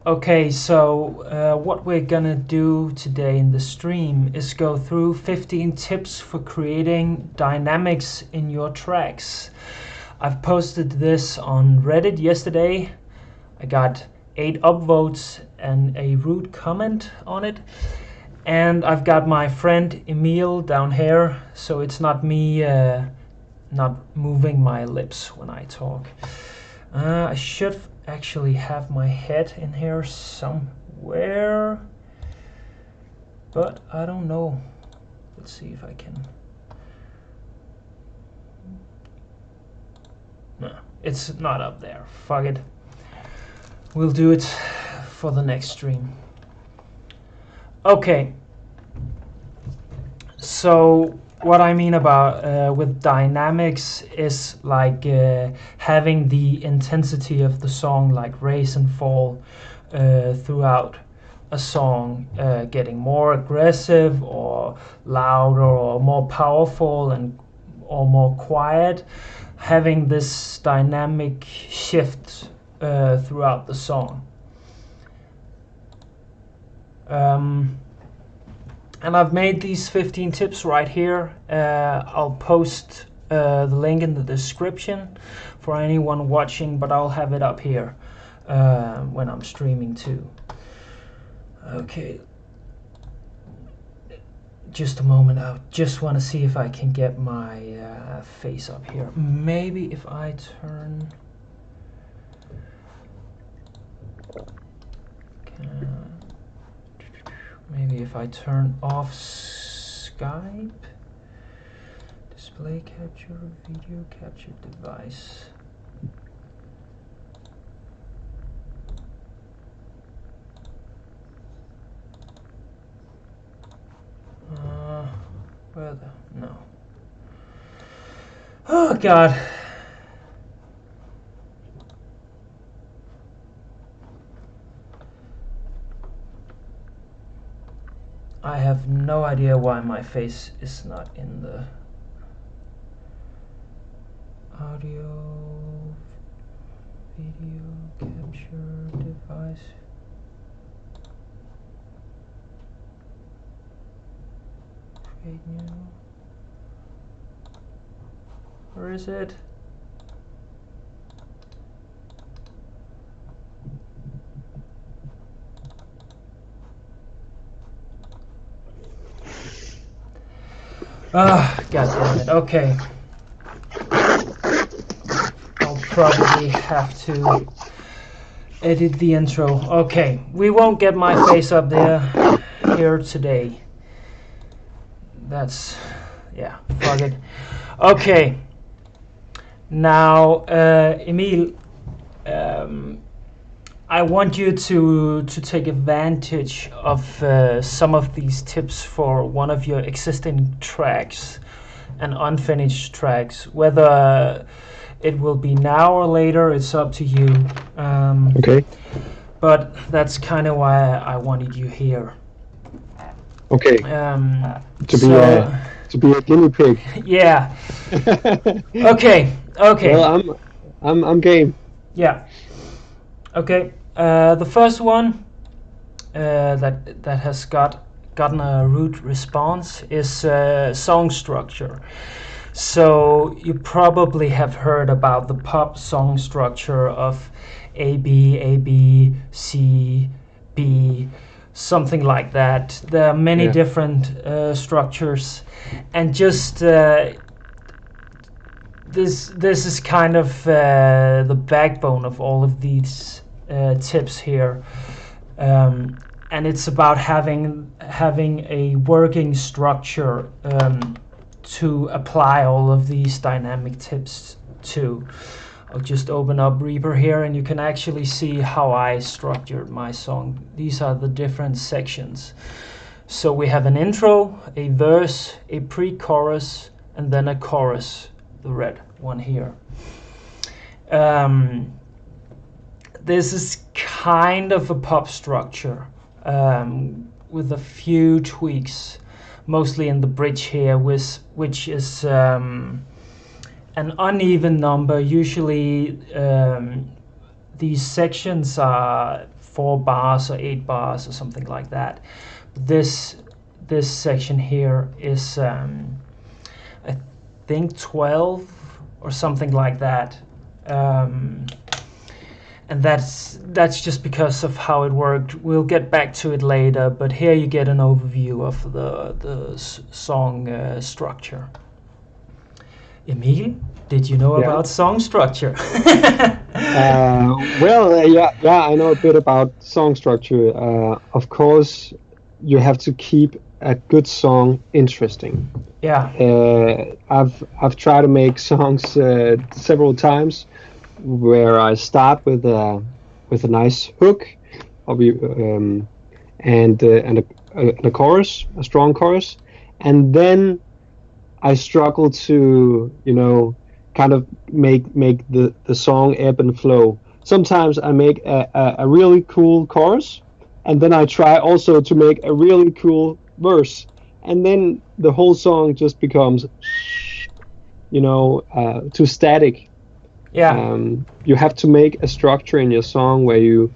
Okay, so what we're gonna do today in the stream is go through 15 tips for creating dynamics in your tracks. I've posted this on Reddit yesterday. I got 8 upvotes and a rude comment on it. And I've got my friend Emil down here, so it's not me not moving my lips when I talk. I should actually have my head in here somewhere, but I don't know. Let's see if I can. No, it's not up there. Fuck it. We'll do it for the next stream. Okay. So what I mean about with dynamics is like having the intensity of the song like rise and fall throughout a song, getting more aggressive or louder or more powerful and or more quiet, having this dynamic shift throughout the song. And I've made these 15 tips right here. I'll post the link in the description for anyone watching, but I'll have it up here when I'm streaming too. Okay. Just a moment, I just want to see if I can get my face up here. Maybe if I turn... Maybe if I turn off Skype, display capture, video capture device. No. Oh God. I have no idea why my face is not in the audio video capture device. Create new. Where is it? Ah, God damn it. Okay. I'll probably have to edit the intro. Okay, we won't get my face up there here today. That's, yeah, fuck it. Okay. Now, Emil, I want you to take advantage of some of these tips for one of your existing tracks and unfinished tracks. Whether it will be now or later, it's up to you. Okay. But that's kind of why I wanted you here. Okay. To be a guinea pig. Yeah. Okay. Well, I'm game. Yeah. Okay. The first one that has gotten a rude response is song structure. So you probably have heard about the pop song structure of A B C B, something like that. There are many different structures, and just this is kind of the backbone of all of these tips here, and it's about having a working structure to apply all of these dynamic tips to. I'll just open up Reaper here and you can actually see how I structured my song. These are the different sections. So we have an intro, a verse, a pre-chorus, and then a chorus, the red one here. This is kind of a pop structure with a few tweaks, mostly in the bridge here, which is an uneven number. Usually these sections are 4 bars or 8 bars or something like that. This section here is I think 12 or something like that. And that's just because of how it worked. We'll get back to it later, but here you get an overview of the song structure. Emil, did you know about song structure? Yeah, I know a bit about song structure. Of course, you have to keep a good song interesting. Yeah. I've tried to make songs several times, where I start with a nice hook, and a chorus, a strong chorus, and then I struggle to kind of make the song ebb and flow. Sometimes I make a really cool chorus, and then I try also to make a really cool verse, and then the whole song just becomes too static. Yeah. You have to make a structure in your song where you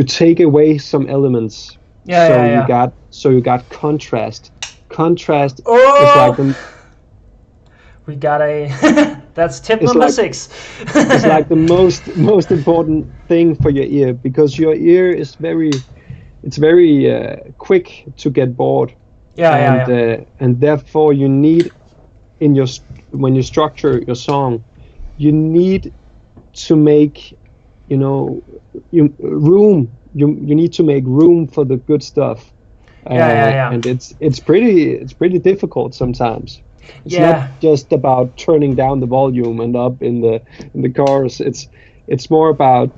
take away some elements. You got contrast. Contrast is like we got a that's tip number 6. It's like the most important thing for your ear, because your ear is very quick to get bored. And therefore you need when you structure your song, you need to make room. You need to make room for the good stuff. And it's pretty difficult sometimes. It's not just about turning down the volume and up in the chorus. It's more about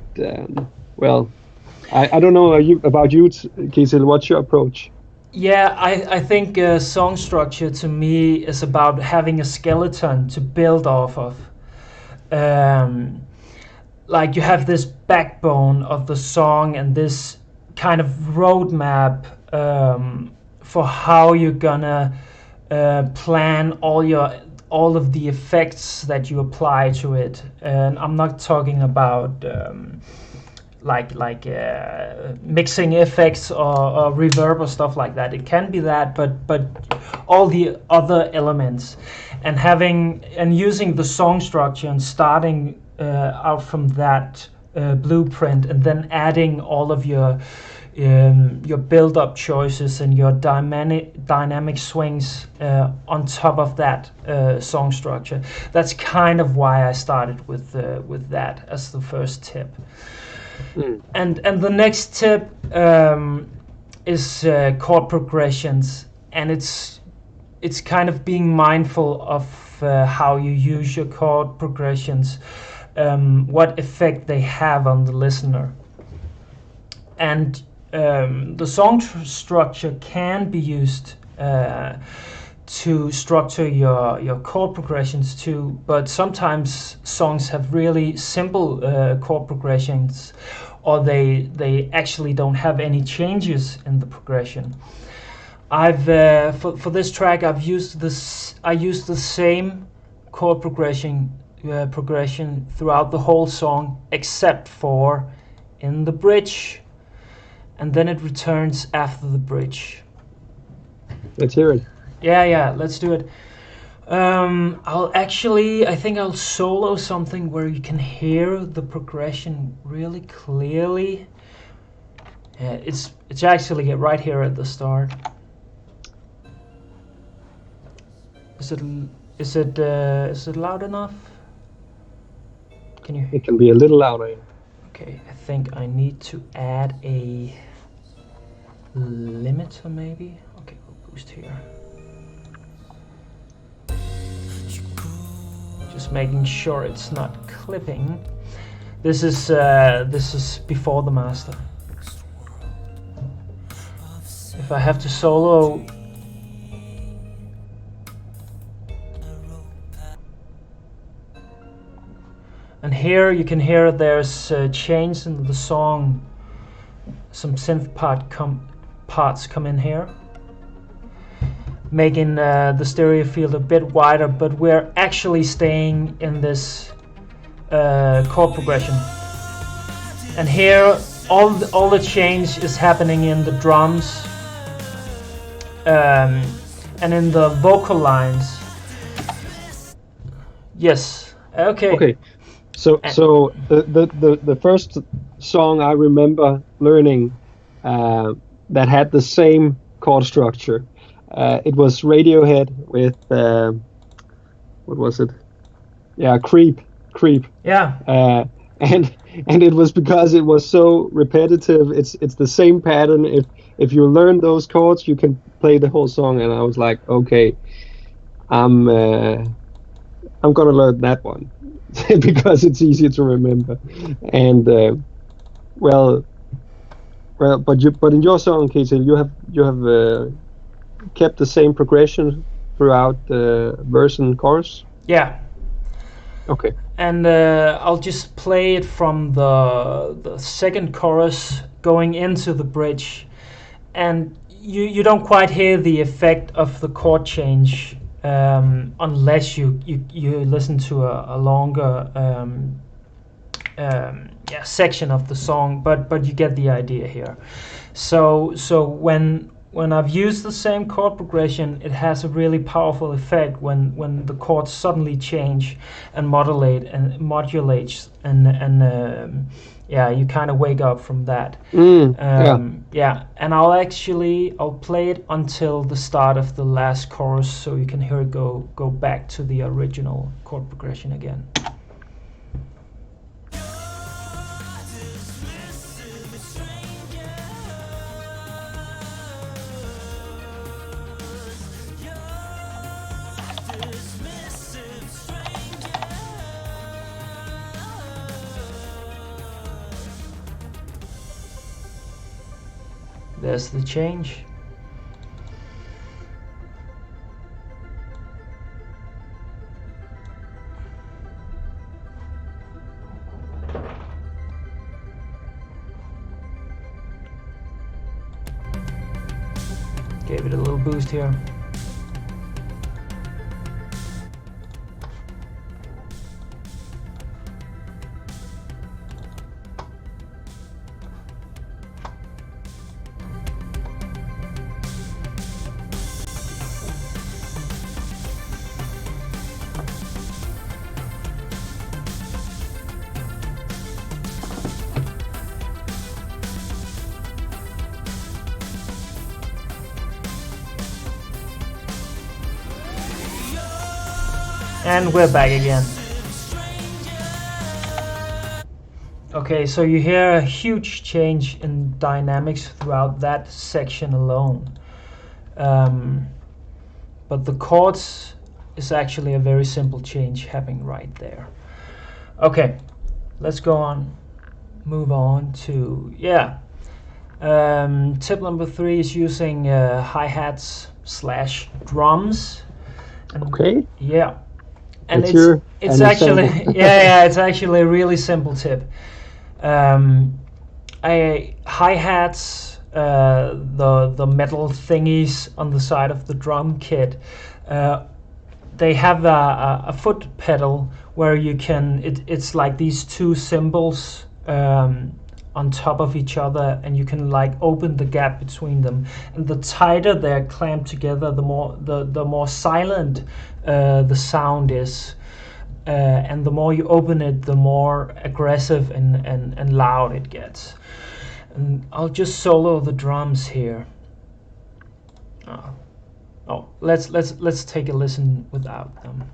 I don't know about you, Kjetil. What's your approach? Yeah, I think song structure to me is about having a skeleton to build off of. Like you have this backbone of the song and this kind of roadmap for how you're gonna plan all of the effects that you apply to it. And I'm not talking about like mixing effects or reverb or stuff like that. It can be that, but all the other elements, and using the song structure and starting out from that blueprint, and then adding all of your build-up choices and your dynamic swings on top of that song structure. That's kind of why I started with that as the first tip. And the next tip is chord progressions, and it's kind of being mindful of how you use your chord progressions, what effect they have on the listener. And the song structure can be used to structure your chord progressions too, but sometimes songs have really simple chord progressions, or they actually don't have any changes in the progression. I've for this track I used the same chord progression throughout the whole song, except for in the bridge, and then it returns after the bridge. Let's hear it. Yeah, let's do it. I think I'll solo something where you can hear the progression really clearly. It's actually right here at the start. Is it loud enough? Can you? It can be a little louder. Okay, I think I need to add a limiter maybe. Okay, we'll boost here. Just making sure it's not clipping. This is before the master. If I have to solo, and here you can hear there's change in the song. Some synth parts come in here, making the stereo field a bit wider, but we're actually staying in this chord progression. And here all the change is happening in the drums and in the vocal lines. Yes. Okay. Okay. So the first song I remember learning that had the same chord structure, it was Radiohead with what was it? Yeah, Creep. Yeah. And it was because it was so repetitive. It's the same pattern. If you learn those chords, you can play the whole song. And I was like, okay, I'm gonna learn that one because it's easier to remember. And but in your song, Katie, you have kept the same progression throughout the verse and chorus. Yeah. Okay. And I'll just play it from the second chorus going into the bridge, and you don't quite hear the effect of the chord change unless you listen to a longer section of the song, but you get the idea here. So when I've used the same chord progression, it has a really powerful effect when the chords suddenly change and modulates and you kind of wake up from that. Yeah, and I'll play it until the start of the last chorus, so you can hear it go back to the original chord progression again. There's the change. Gave it a little boost here. And we're back again. Okay, so you hear a huge change in dynamics throughout that section alone. But the chords is actually a very simple change happening right there. Okay, let's go on. Move on to, tip number 3 is using hi-hats / drums. Okay. Yeah. And it's actually it's actually a really simple tip. Hi-hats, the metal thingies on the side of the drum kit, they have a foot pedal where you can, it's like these two cymbals on top of each other, and you can like open the gap between them, and the tighter they're clamped together, the more silent the sound is, and the more you open it, the more aggressive and loud it gets. And I'll just solo the drums here. Let's take a listen without them,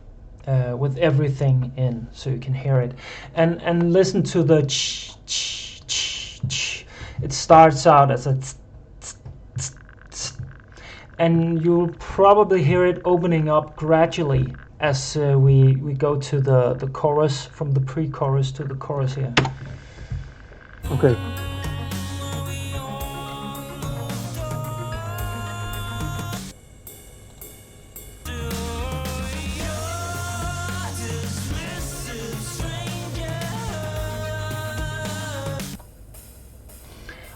with everything in, so you can hear it, and listen to the ch ch ch ch. It starts out as a tsk, tsk, tsk, tsk, and you'll probably hear it opening up gradually as we go to the chorus, from the pre-chorus to the chorus here. Okay.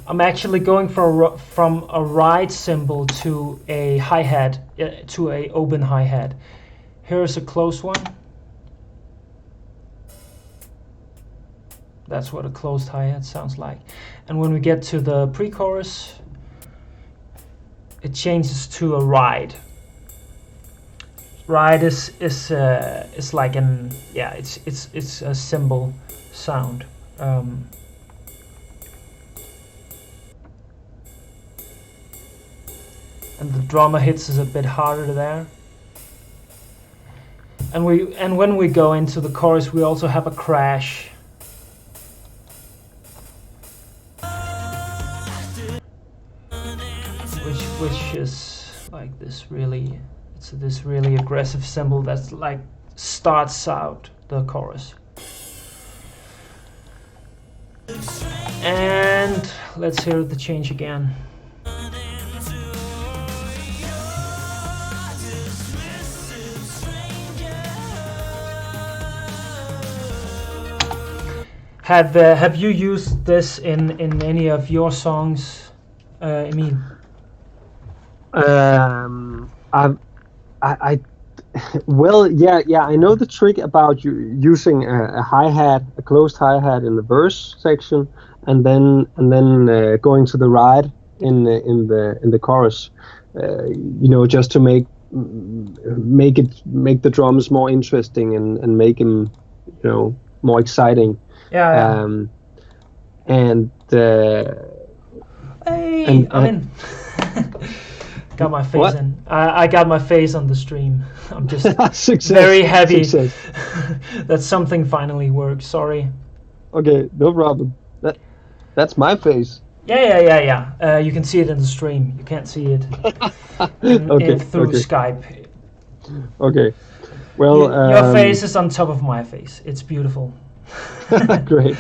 I'm actually going from a ride cymbal to a hi-hat, to a open hi-hat. Here's a close one. That's what a closed hi-hat sounds like. And when we get to the pre-chorus, it changes to a ride. Ride is like it's a cymbal sound. And the drummer hits is a bit harder there. And when we go into the chorus, we also have a crash. Which is like this really, it's this really aggressive cymbal that's like starts out the chorus. And let's hear the change again. Have you used this in any of your songs, Emil? Well, yeah. I know the trick about you using a hi-hat, a closed hi-hat in the verse section, and then going to the ride in the chorus. Just to make the drums more interesting and make them, more exciting. Yeah. And hey, I'm in. Got my face what? in. I got my face on the stream. I'm just Success. very happy Success. that something finally worked. Sorry. Okay, no problem. That's my face. Yeah. You can see it in the stream. You can't see it through Skype. Okay. Well, your face is on top of my face. It's beautiful. Great.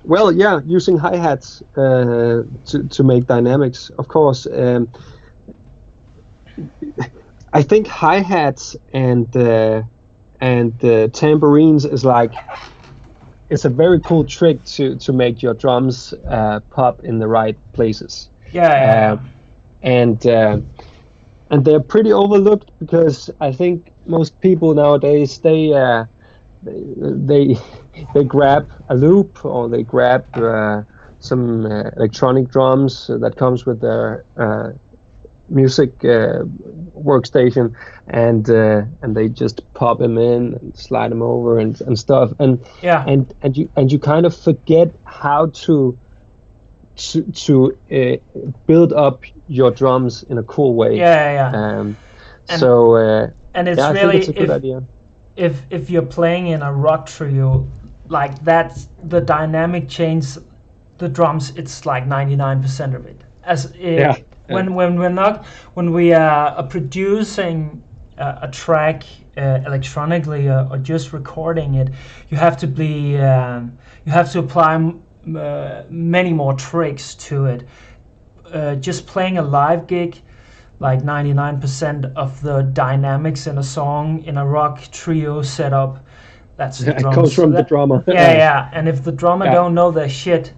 Well, yeah, using hi-hats to make dynamics, of course. I think hi-hats and tambourines is like, it's a very cool trick to make your drums pop in the right places. Yeah. And they're pretty overlooked because I think most people nowadays they grab a loop or they grab some electronic drums that comes with their music workstation, and they just pop them in and slide them over and stuff, and you kind of forget how to build up your drums in a cool way. And it's I really, think it's a good idea. If you're playing in a rock trio, like that's the dynamic change, the drums, it's like 99% of it. When we are producing a track electronically or just recording it, you have to apply many more tricks to it. Just playing a live gig, like 99% of the dynamics in a song in a rock trio setup, that's the drums. It comes from the drummer. Yeah. And if the drummer don't know their shit,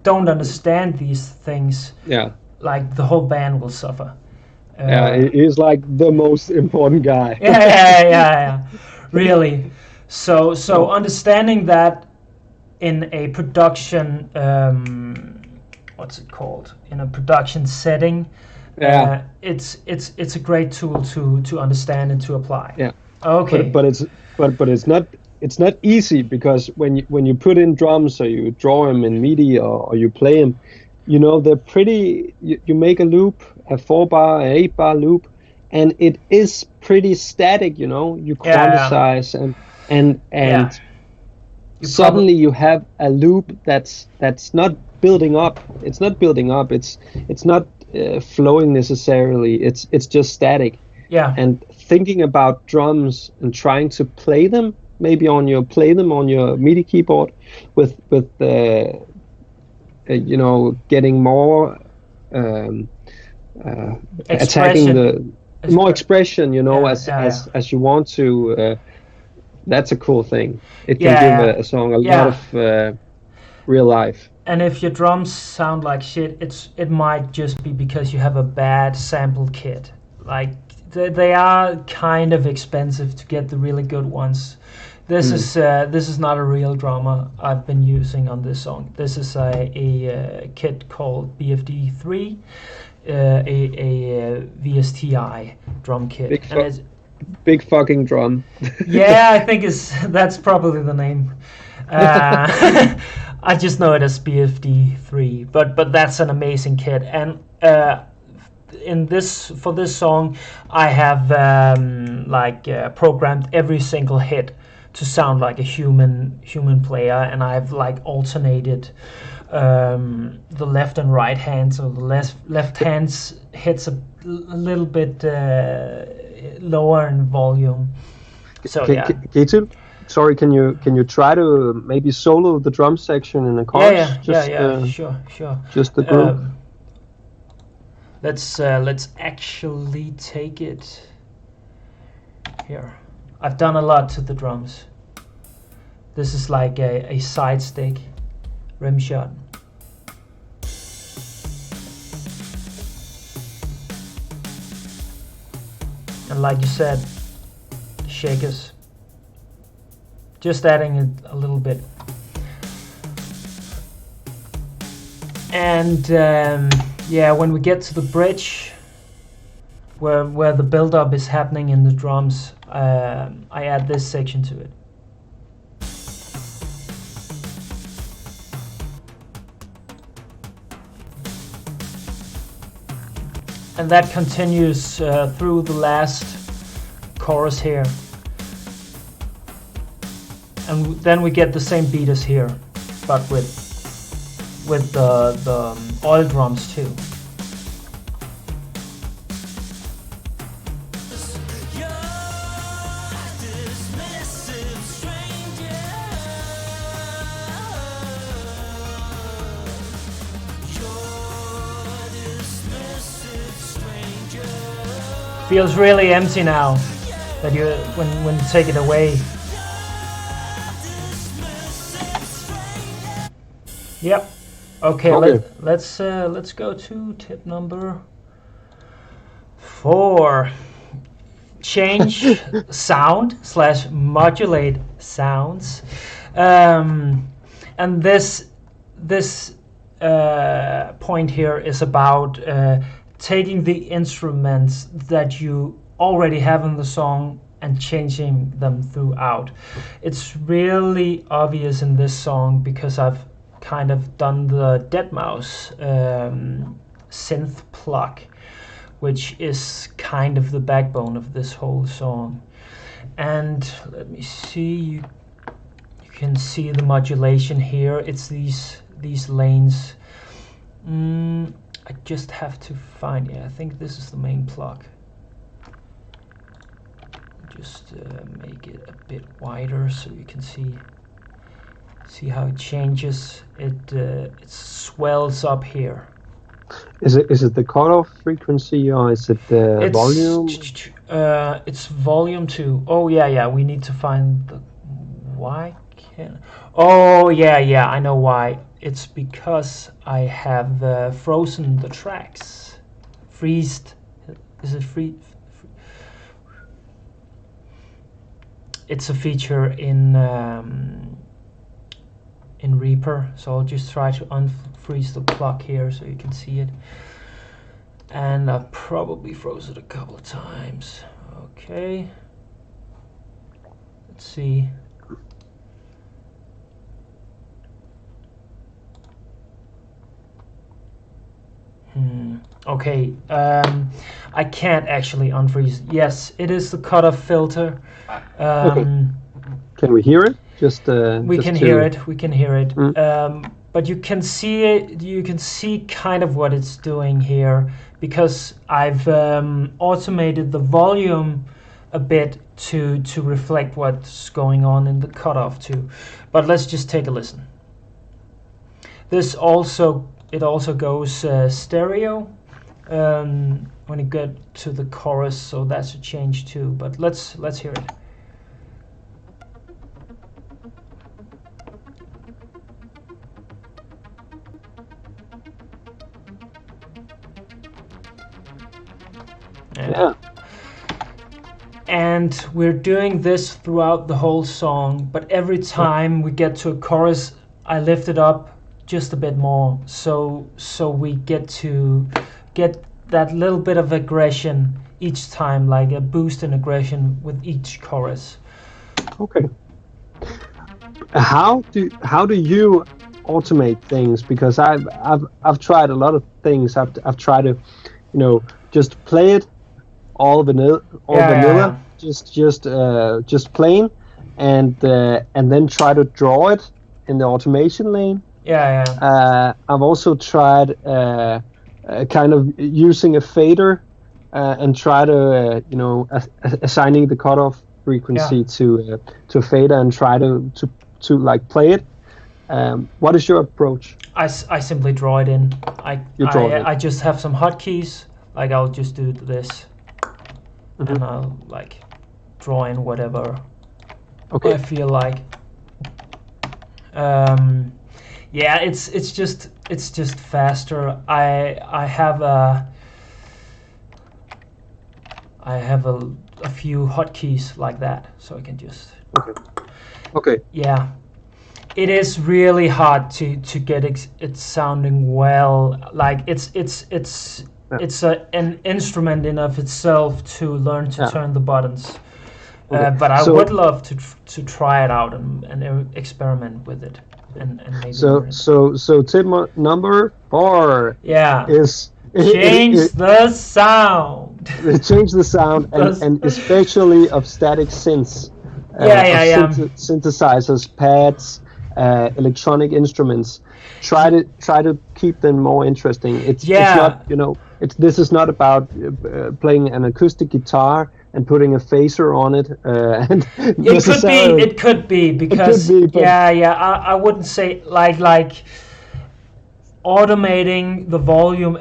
don't understand these things, like the whole band will suffer. He's like the most important guy. Yeah. Really. So understanding that in a production, what's it called? In a production setting, it's a great tool to understand and to apply. Yeah. Okay. But it's not easy, because when you put in drums or you draw them in MIDI or you play them, they're pretty. You make a loop, a 4-bar, an 8-bar loop, and it is pretty static. You quantize and suddenly you have a loop that's not building up. It's not building up. It's not flowing necessarily. It's just static. Yeah. And thinking about drums and trying to play them on your MIDI keyboard with getting more attacking the more expression, as you want to. That's a cool thing. It can give a song a lot of real life. And if your drums sound like shit, it might just be because you have a bad sample kit. Like they are kind of expensive to get the really good ones. This is not a real drummer I've been using on this song. This is a kit called BFD3, a VSTI drum kit. Big fucking drum. Yeah, I think that's probably the name. I just know it as BFD3, but that's an amazing kit. And for this song, I have programmed every single hit to sound like a human player, and I've like alternated the left and right hand, so the left hand hits a little bit lower in volume. So Ketil, sorry, can you try to maybe solo the drum section in a chorus? Sure. Just the group. Let's actually take it here. I've done a lot to the drums. This is like a side stick rim shot. And like you said, shakers. Just adding it a little bit. And when we get to the bridge, where the build-up is happening in the drums, I add this section to it. And that continues through the last chorus here. And then we get the same beat as here, but with the oil drums too. Feels really empty now that when you take it away. Yep. Okay. Let's go to tip number 4. Change sound / modulate sounds, and this point here is about taking the instruments that you already have in the song and changing them throughout. It's really obvious in this song because I've kind of done the deadmau5 synth pluck, which is kind of the backbone of this whole song. And let me see, you can see the modulation here. It's these lanes. I just have to find, I think this is the main pluck. Just make it a bit wider so you can see how it changes. It swells up here. Is it the cutoff frequency or is it the volume? It's volume 2. Oh yeah. We need to find the why can. Oh yeah. I know why. It's because I have frozen the tracks. Freezed. Is it free? It's a feature in Reaper, so I'll just try to unfreeze the pluck here so you can see it. And I've probably froze it a couple of times. Okay. Let's see. Okay, I can't actually unfreeze. Yes, it is the cutoff filter. Okay. Can we hear it? We can hear it. But you can see it. You can see kind of what it's doing here because I've automated the volume a bit to reflect what's going on in the cutoff too. But let's just take a listen. It also goes stereo when you get to the chorus, so that's a change too. But let's hear it. Yeah. and we're doing this throughout the whole song, but every time we get to a chorus, I lift it up just a bit more, so we get that little bit of aggression each time, like a boost in aggression with each chorus. Okay. How do you automate things? Because I've tried a lot of things. I've tried to, just play it all vanilla, just plain, and then try to draw it in the automation lane. I've also tried kind of using a fader and try to assigning the cutoff frequency to fader and try to like play it. What is your approach? I simply draw it in. I just have some hotkeys. Like I'll just do this, and I'll like draw in whatever I feel like. It's just faster. I have a few hotkeys like that, so I can just. Okay. Yeah, it is really hard to get it sounding well. Like it's an instrument in of itself to learn to turn the buttons. But I would love to try it out and experiment with it and maybe. So tip number 4 is change the sound. Change the sound and especially of static synths. Synthesizers, pads, electronic instruments. Try to keep them more interesting. It's not this is not about playing an acoustic guitar and putting a phaser on it. It could be because I wouldn't say like automating the volume,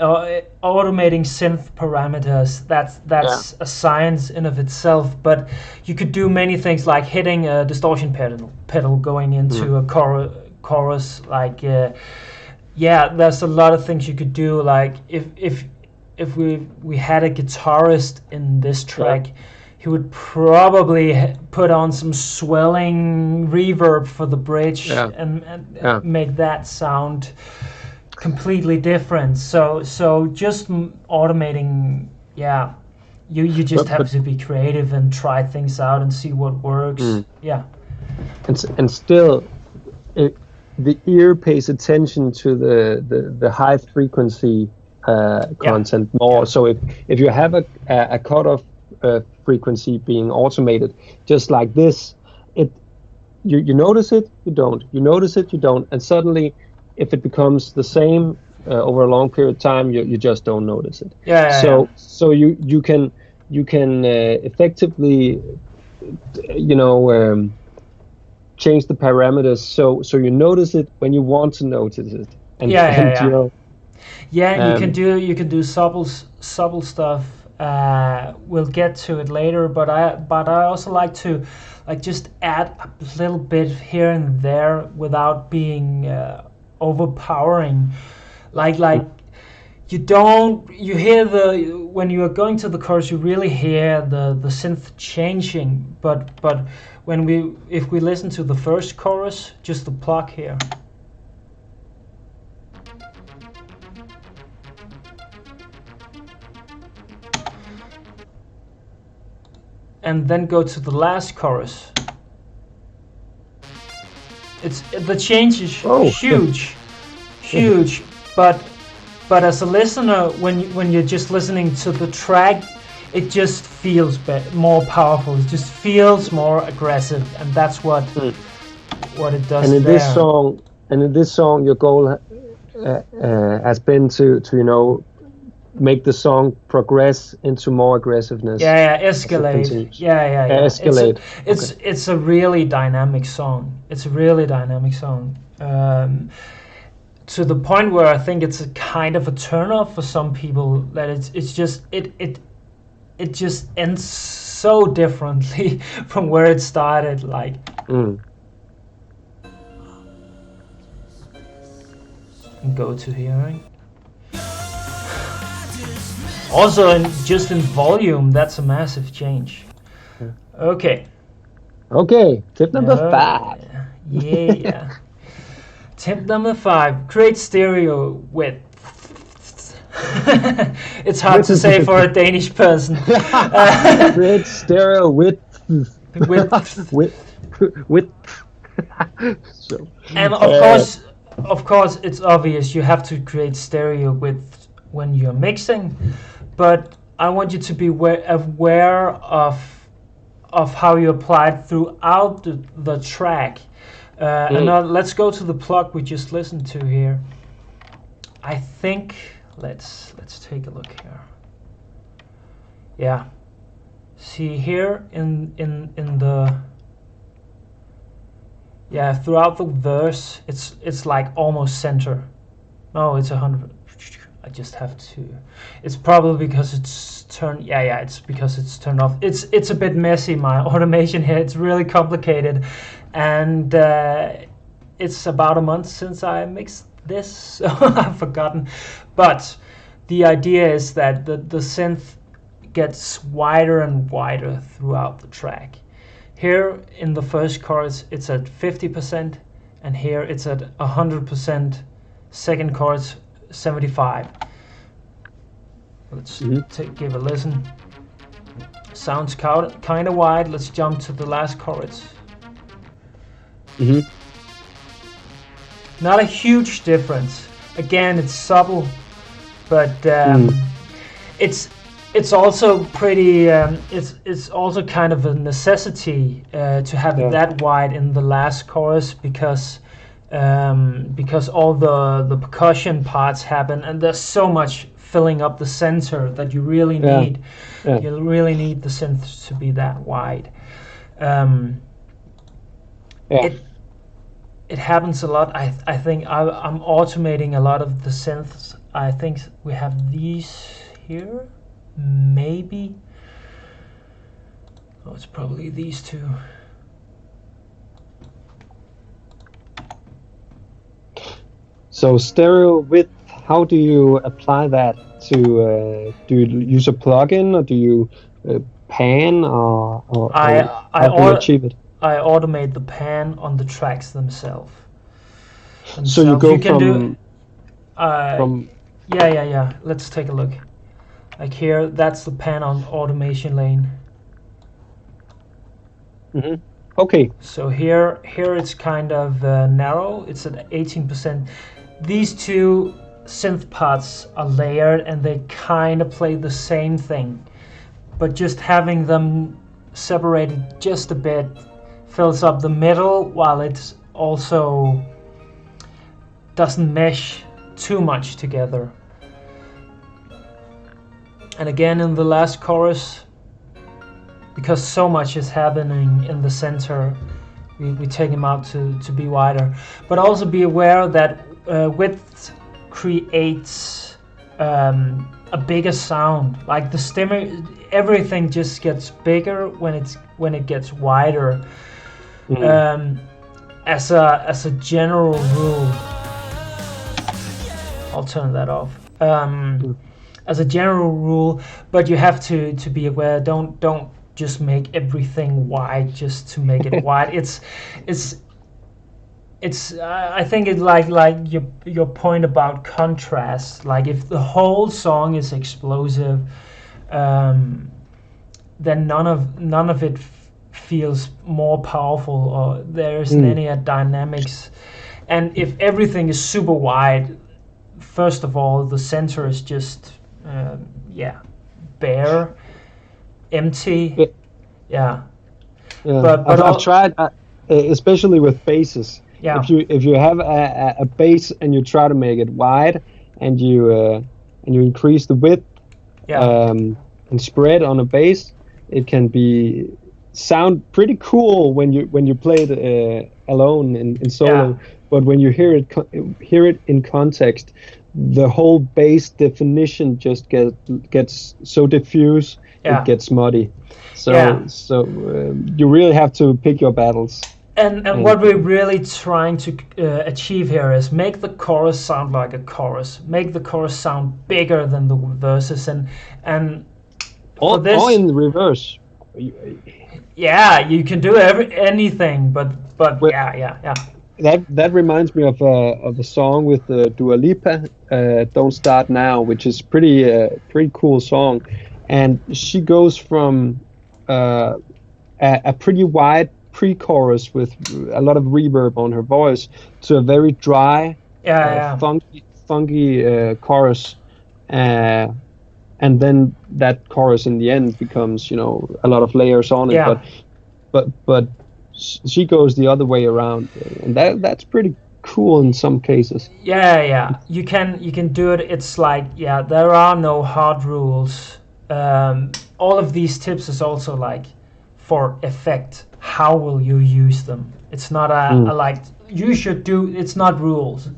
automating synth parameters. That's a science in of itself. But you could do many things like hitting a distortion pedal going into a chorus. Like there's a lot of things you could do. Like if we had a guitarist in this track, he would probably put on some swelling reverb for the bridge and make that sound completely different. So just automating, you just have to be creative and try things out and see what works. And still, the ear pays attention to the high frequency content more. So if you have a cutoff frequency being automated just like this, you notice it, you don't, you notice it, you don't, and suddenly if it becomes the same over a long period of time, you just don't notice it. So you can effectively change the parameters so you notice it when you want to notice it. And, you can do subtle stuff. We'll get to it later, but I also like to just add a little bit here and there without being overpowering. Like you hear when you are going to the chorus, you really hear the synth changing, but if we listen to the first chorus, just the pluck here. And then go to the last chorus. The change is huge, but as a listener, when you're just listening to the track, it just feels more powerful. It just feels more aggressive, and that's what it does. And in this song, your goal has been to make the song progress into more aggressiveness. Escalate. Escalate. It's a really dynamic song. To the point where I think it's a kind of a turn off for some people, that it just ends so differently from where it started. Like. Go to hearing. Also, just in volume, that's a massive change. Okay. Okay, tip number 5. Yeah. Tip number 5: create stereo width. It's hard to say for a Danish person. Create stereo width. Width. Width. So, And of course, it's obvious you have to create stereo width when you're mixing, but I want you to be aware of how you apply it throughout the track. And now let's go to the plug we just listened to here. I think let's take a look here. Yeah. See here in the throughout the verse it's like almost center. No, it's 100. I just have to. It's probably because it's turned. Yeah, it's because it's turned off. It's a bit messy, my automation here. It's really complicated, and it's about a month since I mixed this, so I've forgotten. But the idea is that the synth gets wider and wider throughout the track. Here in the first chorus it's at 50%, and here it's at 100%. Second chorus 75. Let's give a listen. Sounds kind of wide. Let's jump to the last chorus. Not a huge difference. Again, it's subtle, but it's also pretty. It's also kind of a necessity to have that wide in the last chorus because all the percussion parts happen, and there's so much filling up the center that you really need. You really need the synth to be that wide. It happens a lot. I think I'm automating a lot of the synths. I think we have these here, maybe. Oh, it's probably these two. So stereo width, how do you apply that to? Do you use a plugin, or do you pan, or how do you achieve it? I automate the pan on the tracks themselves. So you go from. Yeah. Let's take a look. Like here, that's the pan on automation lane. Okay. So here it's kind of narrow. It's at 18%. These two synth parts are layered, and they kind of play the same thing, but just having them separated just a bit fills up the middle, while it also doesn't mesh too much together. And again, in the last chorus, because so much is happening in the center, we take them out to be wider. But also be aware that width creates a bigger sound. Like the stemmer, everything just gets bigger when it gets wider. As a general rule, I'll turn that off. As a general rule, but you have to be aware. Don't just make everything wide just to make it wide. It's I think it's like your point about contrast. Like if the whole song is explosive, then none of it feels more powerful, or there isn't any dynamics. And if everything is super wide, first of all, the center is just bare, empty. But I've tried, especially with basses. Yeah. If you have a bass and you try to make it wide, and you increase the width and spread on a bass, it can sound pretty cool when you play it alone in solo. Yeah. But when you hear it in context, the whole bass definition just gets so diffuse, it gets muddy. So you really have to pick your battles. And what we're really trying to achieve here is make the chorus sound like a chorus, make the chorus sound bigger than the verses, and or in reverse. Yeah, you can do anything, but Well, yeah. that reminds me of a song with Dua Lipa, "Don't Start Now," which is pretty cool song, and she goes from uh, a pretty wide pre-chorus with a lot of reverb on her voice to a very dry, Yeah. funky chorus, uh, and then that chorus in the end becomes, a lot of layers on it. Yeah. But she goes the other way around, and that's pretty cool in some cases. Yeah. You can do it. It's like, yeah, there are no hard rules. All of these tips is also like for effect. How will you use them? It's not a like you should do. It's not rules.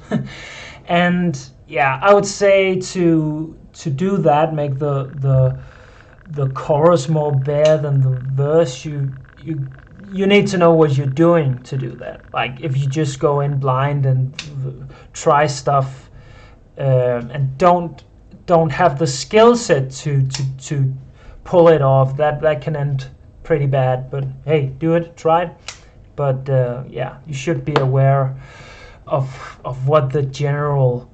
And yeah, I would say to do that, make the chorus more bare than the verse. You need to know what you're doing to do that. Like if you just go in blind and try stuff, and don't have the skill set to pull it off, that can end pretty bad. But hey, do it, try it. But yeah, you should be aware of what the general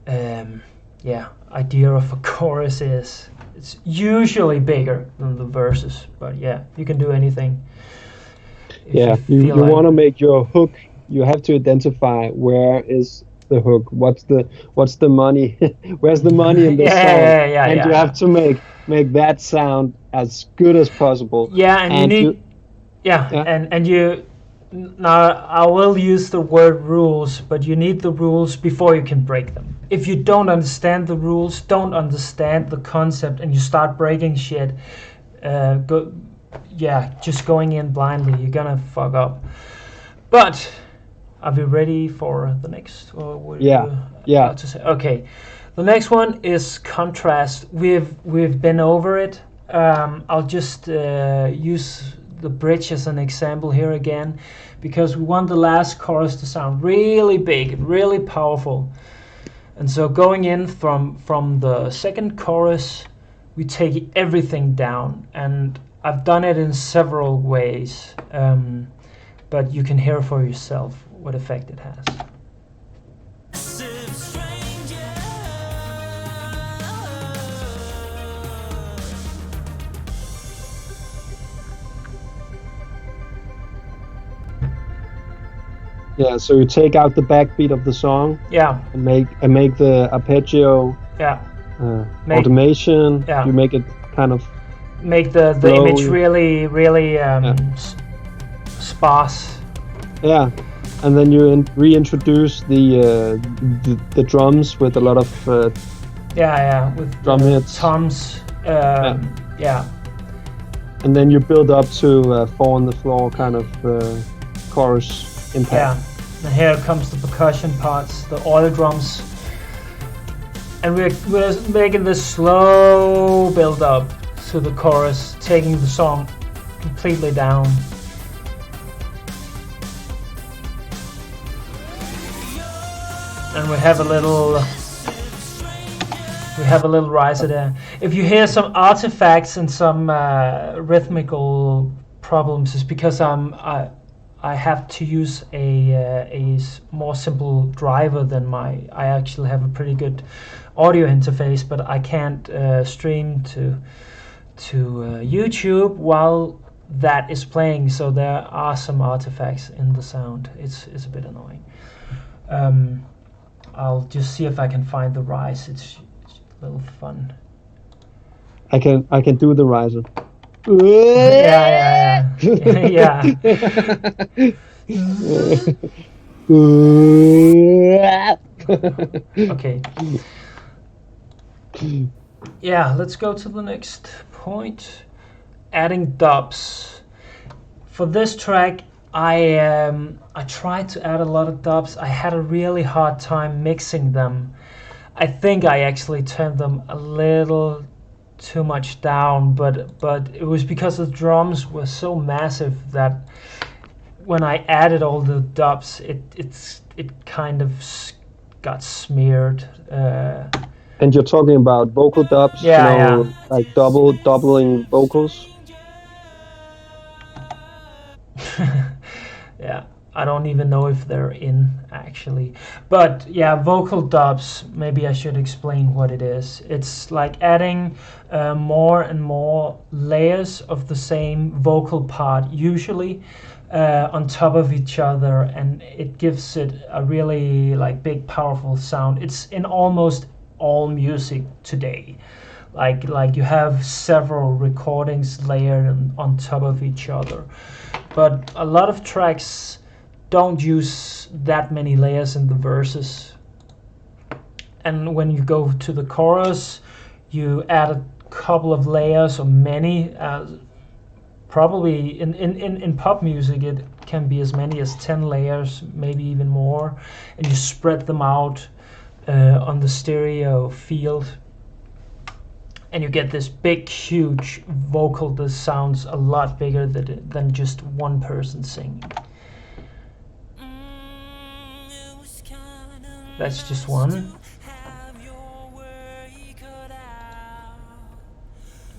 idea of a chorus is. It's usually bigger than the verses, but yeah, you can do anything. Yeah, you want to make your hook. You have to identify where is the hook. What's the money? Where's the money in this song? And you have to make that sound as good as possible. Yeah, and you need. And you. Now I will use the word rules, but you need the rules before you can break them. If you don't understand the rules, don't understand the concept, and you start breaking shit, just going in blindly, you're gonna fuck up. But are we ready for the next? Or what yeah. To say? Okay, the next one is contrast. We've been over it. I'll just use the bridge as an example here again, because we want the last chorus to sound really big and really powerful. And so going in from the second chorus, we take everything down, and I've done it in several ways, but you can hear for yourself what effect it has. Yeah, so you take out the backbeat of the song. Yeah. And make the arpeggio. Yeah. Automation. Yeah. You make it kind of. Make the image really sparse. Yeah, and then you reintroduce the drums with a lot of. With drum hits. Toms. Yeah. And then you build up to Four on the Floor kind of chorus. Impact. Yeah, and here comes the percussion parts, the oil drums, and we're making this slow build up to the chorus, taking the song completely down. And we have a little riser there. If you hear some artifacts and some rhythmical problems, it's because I have to use a more simple driver than I actually have a pretty good audio interface, but I can't stream to YouTube while that is playing, so there are some artifacts in the sound. It's a bit annoying. I'll just see if I can find the rise. It's a little fun. I can do the riser. Yeah. Okay. Yeah, let's go to the next point. Adding dubs. For this track, I tried to add a lot of dubs. I had a really hard time mixing them. I think I actually turned them a little too much down, but it was because the drums were so massive that when I added all the dubs, it kind of got smeared. And you're talking about vocal dubs, like doubling vocals. Yeah, I don't even know if they're in actually. But yeah, vocal dubs, maybe I should explain what it is. It's like adding more and more layers of the same vocal part, usually on top of each other, and it gives it a really like big, powerful sound. It's in almost all music today. Like you have several recordings layered on top of each other, but a lot of tracks don't use that many layers in the verses, and when you go to the chorus you add a couple of layers or many, probably in pop music it can be as many as 10 layers, maybe even more, and you spread them out on the stereo field, and you get this big, huge vocal that sounds a lot bigger than just one person singing. That's just one.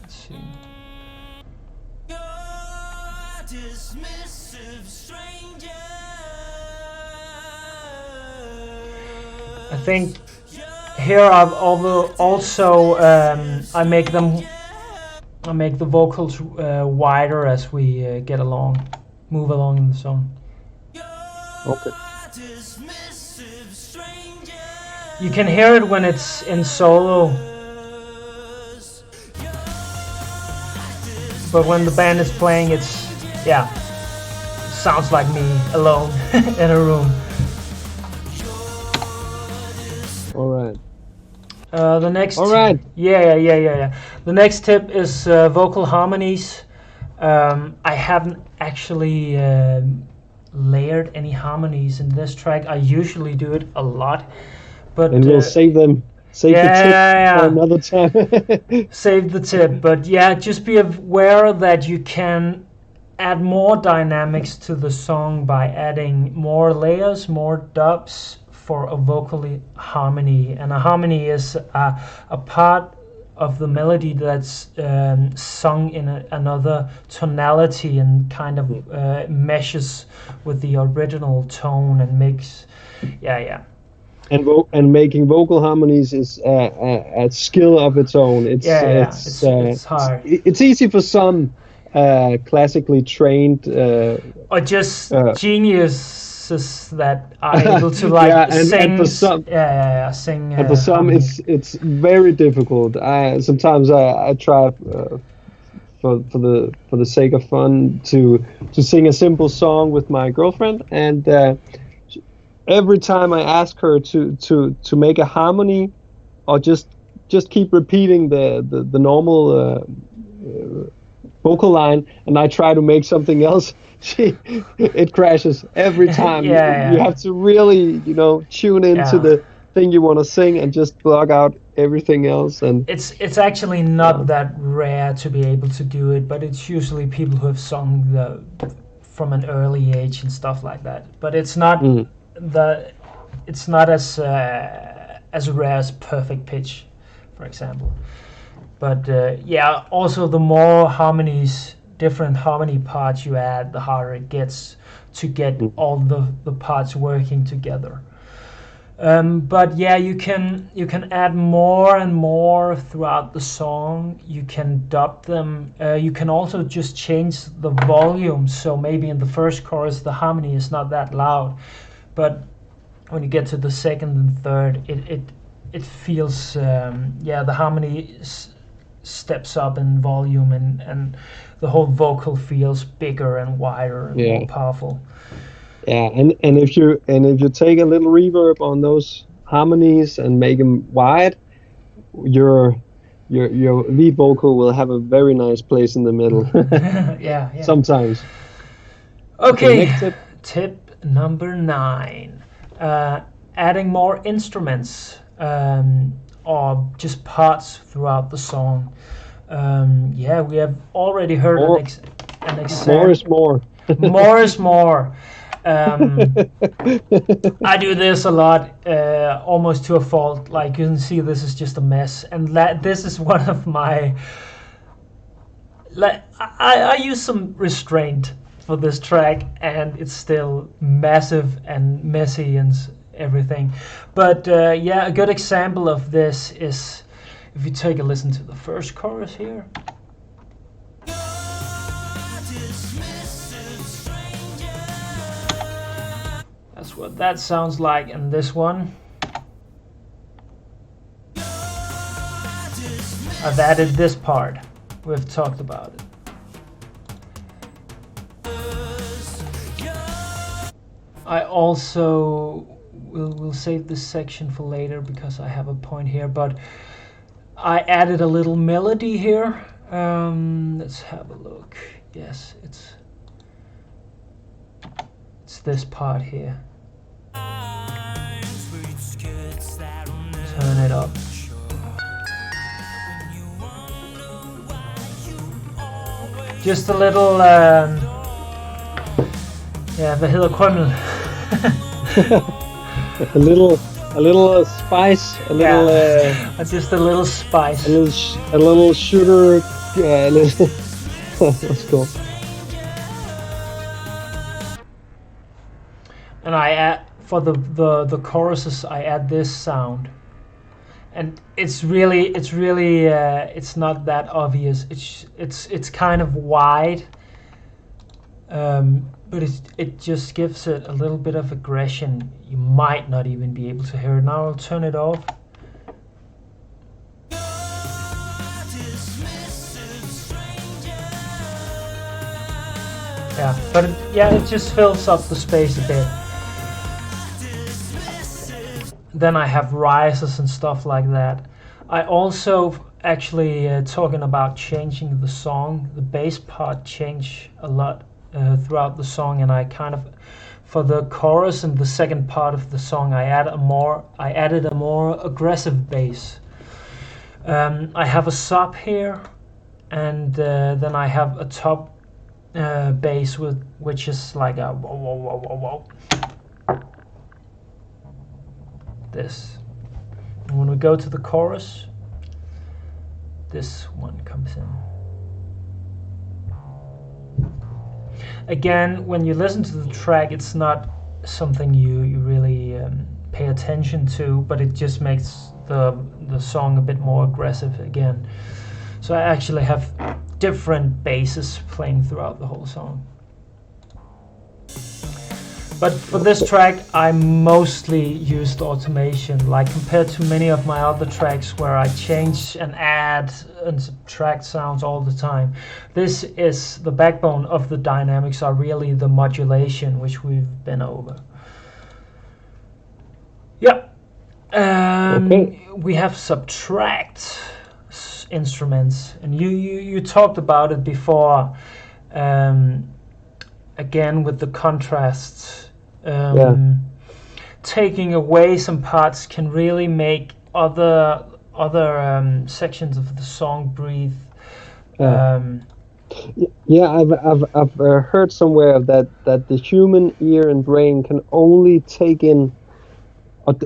Let's see. I think here I've also I make the vocals wider as we move along in the song. Okay. You can hear it when it's in solo, but when the band is playing, it sounds like me alone in a room. All right. The next. All right. Yeah. The next tip is vocal harmonies. I haven't actually layered any harmonies in this track. I usually do it a lot, but and we'll save the tip for another time. Save the tip, but yeah, just be aware that you can add more dynamics to the song by adding more layers, more dubs for a vocal harmony. And a harmony is a part of the melody that's sung in another tonality and kind of meshes with the original tone and makes, And making vocal harmonies is a skill of its own. It's hard. It's easy for some classically trained or just geniuses that are able to like sing. And for some, sing. And for some, it's very difficult. Sometimes I try for the sake of fun to sing a simple song with my girlfriend, and every time I ask her to make a harmony, or just keep repeating the normal vocal line, and I try to make something else, it crashes every time. You have to really, tune into the thing you want to sing and just block out everything else. And it's actually not that rare to be able to do it, but it's usually people who have sung from an early age and stuff like that. But it's not it's not as rare as perfect pitch, for example. But also the more harmonies, different harmony parts you add, the harder it gets to get all the parts working together. But yeah, you can add more and more throughout the song. You can dub them. You can also just change the volume. So maybe in the first chorus the harmony is not that loud, but when you get to the second and third, it feels the harmony steps up in volume, and the whole vocal feels bigger and wider and more powerful. Yeah, and if you take a little reverb on those harmonies and make them wide, your lead vocal will have a very nice place in the middle. Yeah. Sometimes. Okay. Tip number 9. Adding more instruments or just parts throughout the song. We have already heard an example. More is more. More is more. I do this a lot, almost to a fault. Like you can see, this is just a mess, and this is one of my. I use some restraint for this track, and it's still massive and messy and everything. But yeah, a good example of this is if you take a listen to the first chorus here. That's what that sounds like in this one. I've added this part. We've talked about it. I also will save this section for later because I have a point here, but I added a little melody here. Let's have a look. Yes, it's this part here. Turn it up. Just a little, yeah, hvad hedder krømmel? a little spice, a little, just a little spice. A little sugar, a little. That's cool. And I add for the choruses, I add this sound. And it's not that obvious. It's kind of wide, but it just gives it a little bit of aggression. You might not even be able to hear it. Now I'll turn it off. Yeah, but it just fills up the space a bit. Then I have rises and stuff like that. I also actually talking about changing the song. The bass part changed a lot throughout the song, and I kind of, for the chorus and the second part of the song, I added a more aggressive bass. I have a sub here, and then I have a top bass which is like a whoa whoa whoa whoa whoa. This. And when we go to the chorus, this one comes in. Again, when you listen to the track, it's not something you really pay attention to, but it just makes the song a bit more aggressive again. So I actually have different basses playing throughout the whole song. But for this track, I mostly used automation, like compared to many of my other tracks where I change and add and subtract sounds all the time. This is the backbone of the dynamics, are really the modulation, which we've been over. Yeah. Okay. We have subtract instruments, and you talked about it before. Again, with the contrasts. Taking away some parts can really make other sections of the song breathe. I've heard somewhere that the human ear and brain can only take in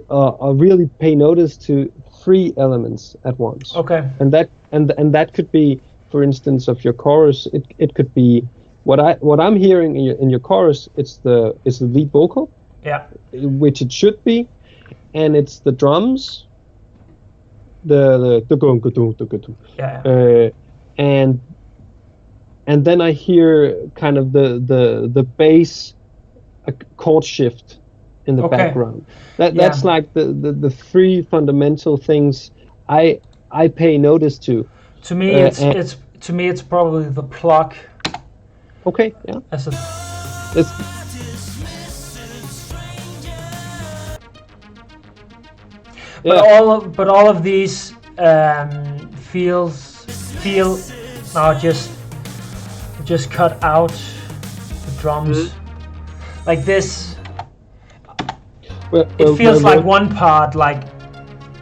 or really pay notice to 3 elements at once. Okay. And that could be, for instance, of your chorus. It could be. What I'm hearing in your chorus, it's the lead vocal, which it should be, and it's the drums, and then I hear kind of the bass chord shift in the background. That's like the 3 fundamental things I pay notice to. To me, it's probably the pluck. Okay, yeah. But all of these feel now just cut out the drums like this. It feels like one part, like.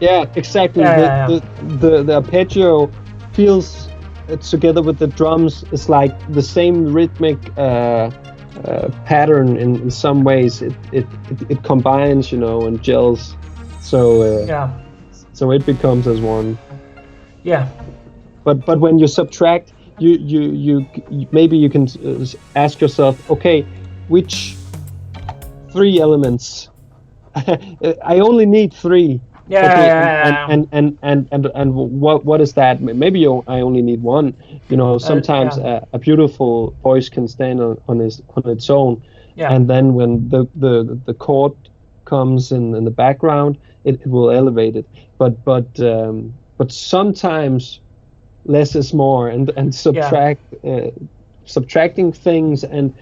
Yeah, exactly. The arpeggio feels. Together with the drums, it's like the same rhythmic pattern in some ways. It combines, and gels. So so it becomes as one. Yeah. But when you subtract, maybe you can ask yourself, okay, which 3 elements? I only need 3. Yeah, Okay, yeah, and what is that? Maybe I only need 1. Sometimes yeah, a beautiful voice can stand on its own, yeah, and then when the chord comes in the background, it will elevate it. But sometimes less is more, and yeah, subtracting things and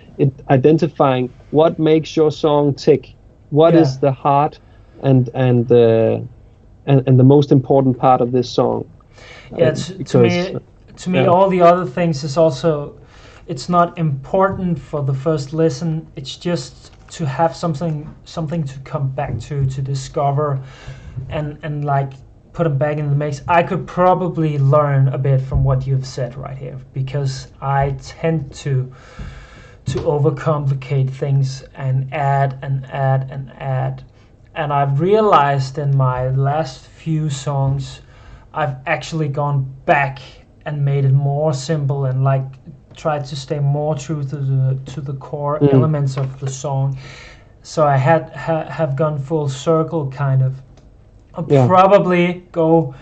identifying what makes your song tick. What yeah, is the heart and the most important part of this song? yeah. Because To me, yeah, all the other things is also, it's not important for the first listen. It's just to have something to come back to discover, and like put them back in the mix. I could probably learn a bit from what you've said right here, because I tend to overcomplicate things and add and add and add. And I've realized in my last few songs, I've actually gone back and made it more simple, and like tried to stay more true to the core elements of the song. So I have gone full circle, kind of. I'll yeah. probably go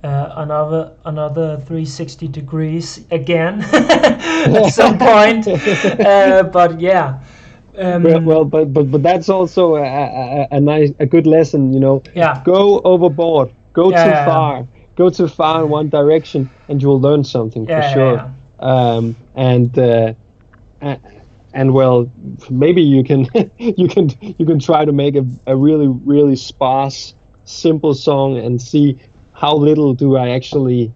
another 360 degrees again at some point. But yeah, But that's also a good lesson. yeah, Go overboard, yeah, yeah, go too far in one direction, and you'll learn something for yeah, sure. yeah, A- and well, maybe you can you can try to make a really really sparse, simple song and see how little do I actually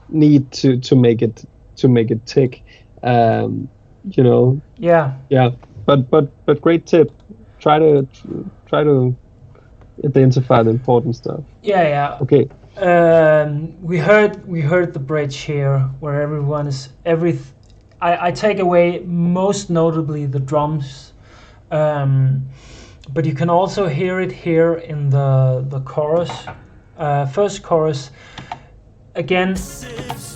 need to make it tick. Um, you know, yeah, yeah, but great tip. Try to identify the important stuff. yeah, yeah. Okay. We heard the bridge here, where everyone is I take away most notably the drums, but you can also hear it here in the chorus, first chorus. Again,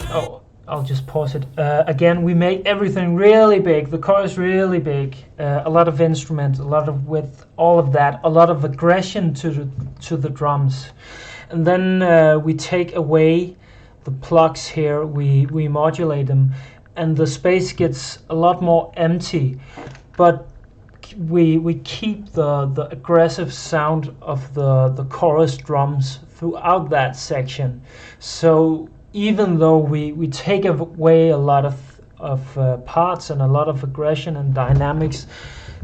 oh, I'll just pause it. Again, we make everything really big. The chorus really big. A lot of instruments, a lot of width, all of that. A lot of aggression to the drums, and then we take away the plugs here. We modulate them, and the space gets a lot more empty. But we keep the aggressive sound of the chorus drums throughout that section. So even though we take away a lot of parts and a lot of aggression and dynamics,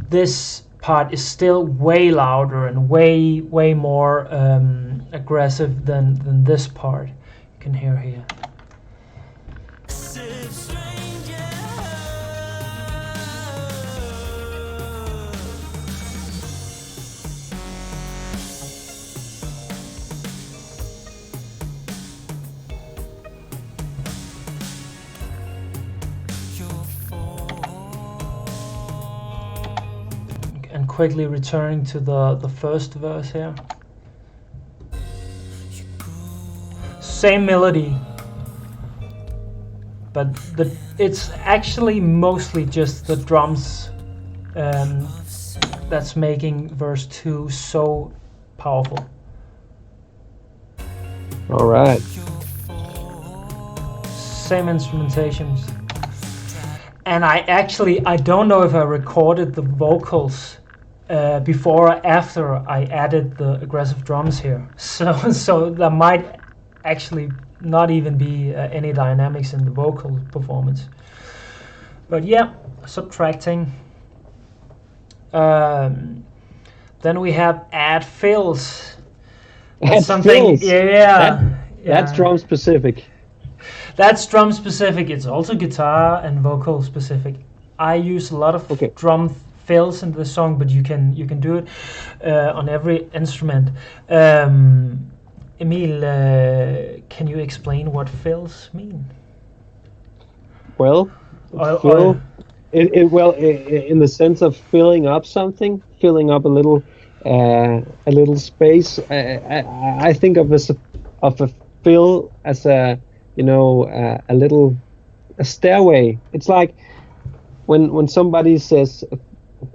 this part is still way louder and way more aggressive than this part. You can hear here. And quickly returning to the first verse here. Same melody, but it's actually mostly just the drums that's making verse 2 so powerful. All right. Same instrumentations. And I don't know if I recorded the vocals before or after I added the aggressive drums here. So there might actually not even be any dynamics in the vocal performance. But yeah, subtracting. Then we have add fills. Add something, fills. yeah. That's drum specific. That's drum specific. It's also guitar and vocal specific. I use a lot of drum fills in the song, but you can do it on every instrument. Emil, can you explain what fills mean? Well, fill. In the sense of filling up something, filling up a little space. I think of a fill as a little a stairway. It's like when somebody says,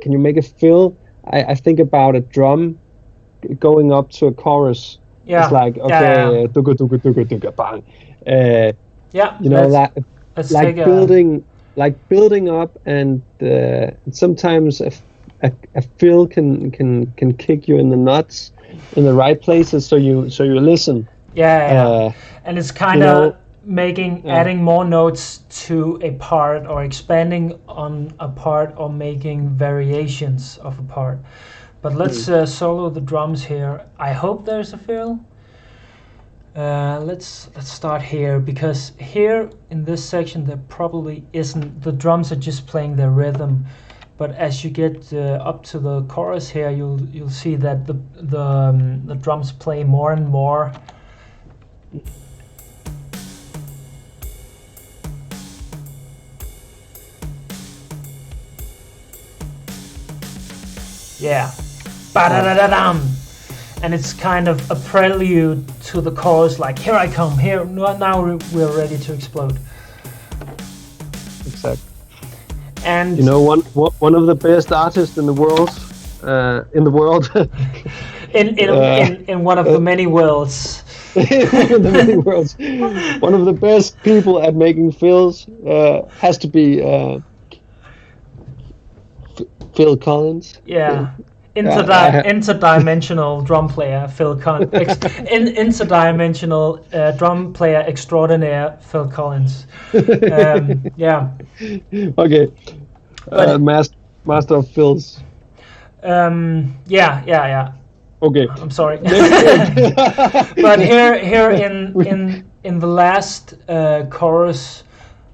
"Can you make a fill?" I think about a drum going up to a chorus. Yeah. It's like, okay, tuku, tuku, tuku, tuku, bang. Yeah. You know, let's like building up, and sometimes a fill can kick you in the nuts in the right places, so you listen. Yeah. And it's kind of know, adding more notes to a part, or expanding on a part, or making variations of a part. But let's solo the drums here. I hope there's a fill. Let's start here, because here in this section there probably isn't. The drums are just playing their rhythm, but as you get up to the chorus here, you'll see that the drums play more and more. Yeah. Ba-da-da-da-dum. And it's kind of a prelude to the chorus, like, here I come, here, now we're ready to explode. Exactly. And you know, one of the best artists in the world, in one of the many worlds. the many worlds. One of the best people at making fills has to be Phil Collins. Yeah. Interdimensional drum player Phil Collins. Interdimensional drum player extraordinaire Phil Collins. Yeah. Okay. Master of fills. Yeah. Okay. I'm sorry. But here in the last chorus,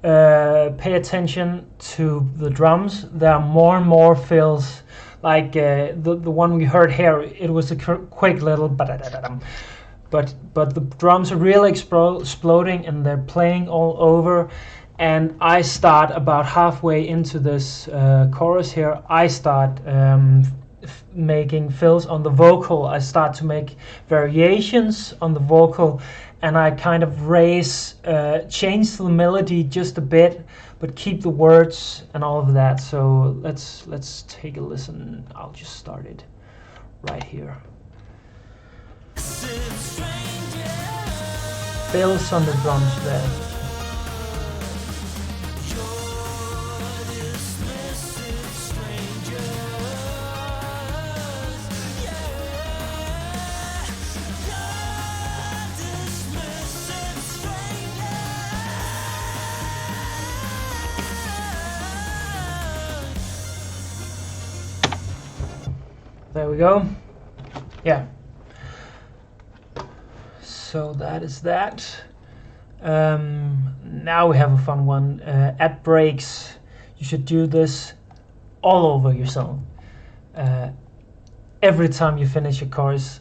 pay attention to the drums. There are more and more fills. Like the one we heard here, it was a quick little but the drums are really exploding, and they're playing all over. And I start about halfway into this chorus here. I start making fills on the vocal. I start to make variations on the vocal, and I kind of change the melody just a bit, but keep the words and all of that. So let's take a listen. I'll just start it right here. Fills on the drums there. There we go. Yeah. So that is that. Now we have a fun one. At breaks, you should do this all over your song. Every time you finish a chorus,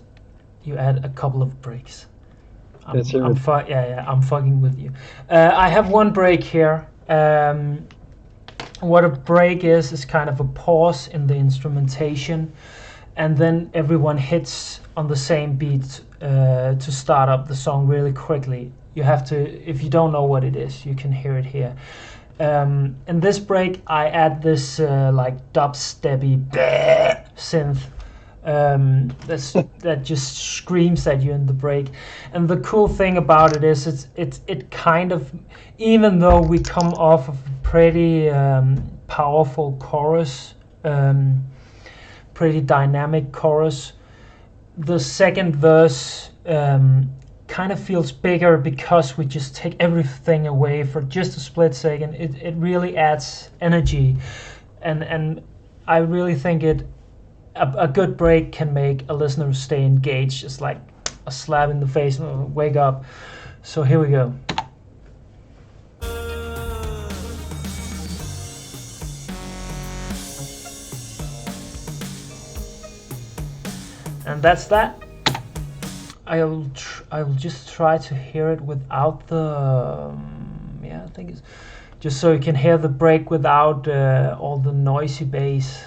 you add a couple of breaks. I'm fucking with you. I have one break here. What a break is kind of a pause in the instrumentation, and then everyone hits on the same beat to start up the song really quickly. You have to, if you don't know what it is, you can hear it here. In this break, I add this like dubsteppy synth that just screams at you in the break. And the cool thing about it is it kind of, even though we come off of a pretty powerful chorus, pretty dynamic chorus, the second verse kind of feels bigger because we just take everything away for just a split second. It really adds energy, and I really think a good break can make a listener stay engaged. It's like a slap in the face, wake up. So here we go. And that's that. I'll just try to hear it without the I think it's just so you can hear the break without all the noisy bass.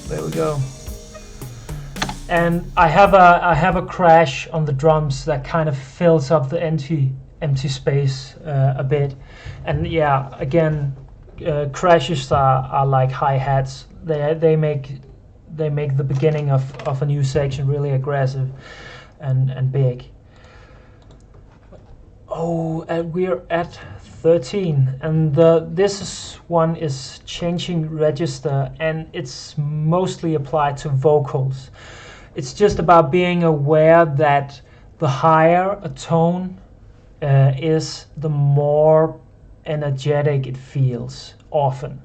There we go. And I have a crash on the drums that kind of fills up the empty space a bit. And yeah, again, crashes are like hi-hats. They make the beginning of a new section really aggressive and big. Oh, and we're at 13, and this one is changing register, and it's mostly applied to vocals. It's just about being aware that the higher a tone is, the more energetic it feels often.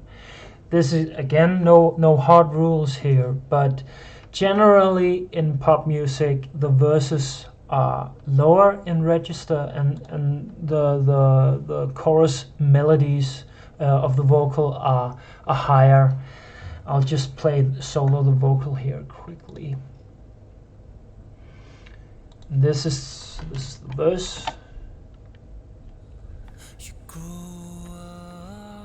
This is, again, no hard rules here, but generally in pop music the verses are lower in register, and the chorus melodies of the vocal are higher. I'll just solo the vocal here quickly. This is the verse. You grew up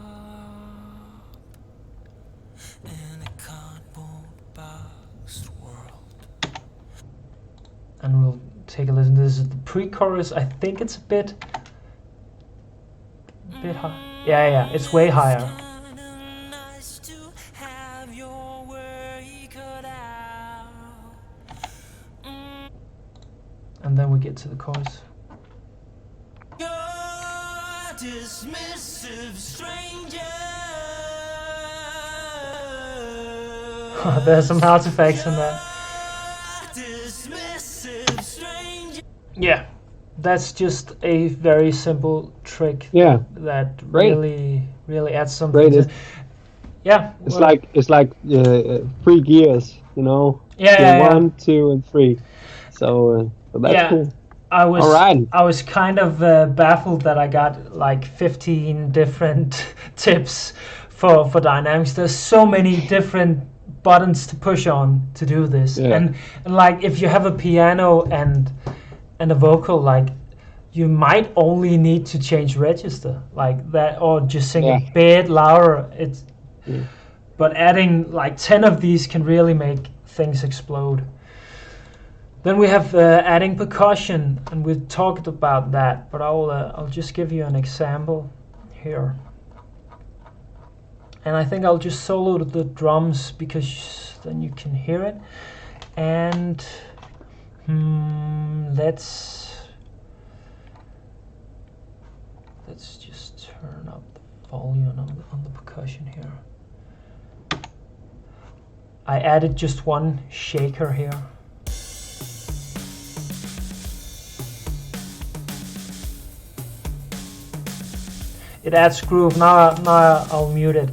in a cardboard box world. And we'll take a listen. This is the pre-chorus. I think it's a bit high. Yeah, it's way higher. Nice to have your worry cut out. And then we get to the chorus. You're a dismissive stranger. There's some artifacts in that. Dismissive stranger. Yeah, that's just a very simple trick. Yeah, That Great. really adds something. Great. Yeah, it's well, like 3 gears, you know. Yeah, Gear yeah. 1, 2, and 3. So that's Yeah. cool. I was All right. I was kind of baffled that I got like 15 different tips for dynamics. There's so many different buttons to push on to do this. Yeah. And like if you have a piano and a vocal, like you might only need to change register like that, or just sing a Yeah. bit louder. It's Yeah. But adding like 10 of these can really make things explode. Then we have adding percussion, and we've talked about that, but I'll just give you an example here. And I think I'll just solo the drums because then you can hear it. And let's just turn up the volume on the percussion here. I added just one shaker here. It adds groove. Now I'll mute it.